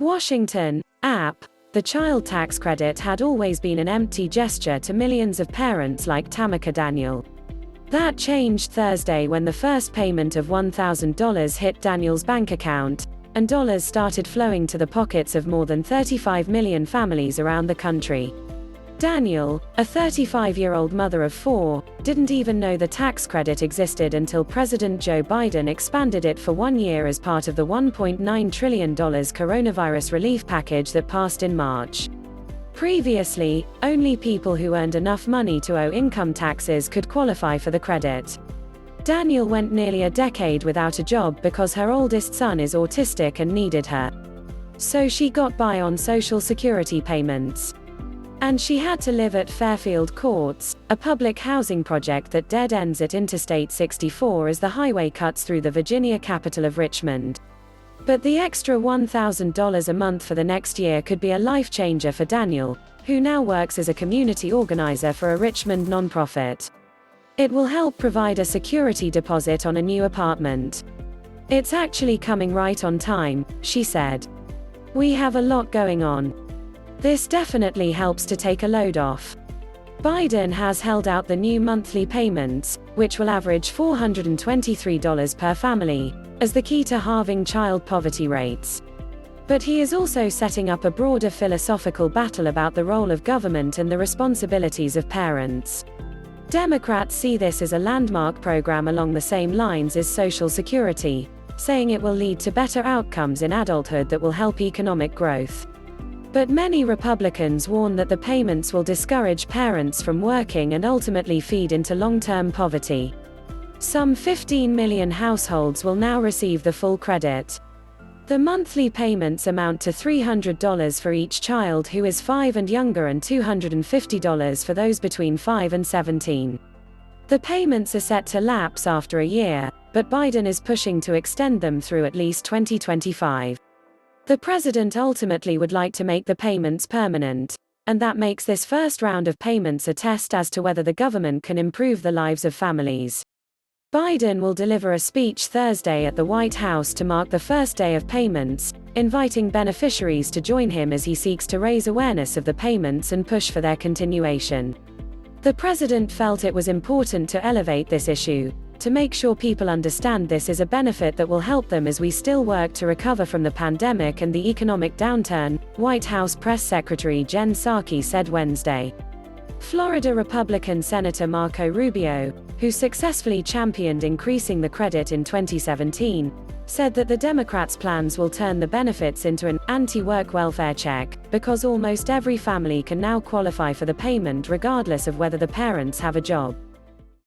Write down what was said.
Washington, app. The child tax credit had always been an empty gesture to millions of parents like Tamika Daniel. That changed Thursday when the first payment of $1,000 hit Daniel's bank account, and dollars started flowing to the pockets of more than 35 million families around the country. Daniel, a 35-year-old mother of 4, didn't even know the tax credit existed until President Joe Biden expanded it for 1 year as part of the $1.9 trillion coronavirus relief package that passed in March. Previously, only people who earned enough money to owe income taxes could qualify for the credit. Daniel went nearly a decade without a job because her oldest son is autistic and needed her. So she got by on Social Security payments. And she had to live at Fairfield Courts, a public housing project that dead ends at Interstate 64 as the highway cuts through the Virginia capital of Richmond. But the extra $1,000 a month for the next year could be a life changer for Daniel, who now works as a community organizer for a Richmond nonprofit. It will help provide a security deposit on a new apartment. "It's actually coming right on time," she said. "We have a lot going on. This definitely helps to take a load off." Biden has held out the new monthly payments, which will average $423 per family, as the key to halving child poverty rates. But he is also setting up a broader philosophical battle about the role of government and the responsibilities of parents. Democrats see this as a landmark program along the same lines as Social Security, saying it will lead to better outcomes in adulthood that will help economic growth. But many Republicans warn that the payments will discourage parents from working and ultimately feed into long-term poverty. Some 15 million households will now receive the full credit. The monthly payments amount to $300 for each child who is 5 and younger and $250 for those between 5 and 17. The payments are set to lapse after a year, but Biden is pushing to extend them through at least 2025. The president ultimately would like to make the payments permanent, and that makes this first round of payments a test as to whether the government can improve the lives of families. Biden will deliver a speech Thursday at the White House to mark the first day of payments, inviting beneficiaries to join him as he seeks to raise awareness of the payments and push for their continuation. The president felt it was important to elevate this issue, to make sure people understand this is a benefit that will help them as we still work to recover from the pandemic and the economic downturn, White House Press Secretary Jen Psaki said Wednesday. Florida Republican Senator Marco Rubio, who successfully championed increasing the credit in 2017, said that the Democrats' plans will turn the benefits into an anti-work welfare check, because almost every family can now qualify for the payment regardless of whether the parents have a job.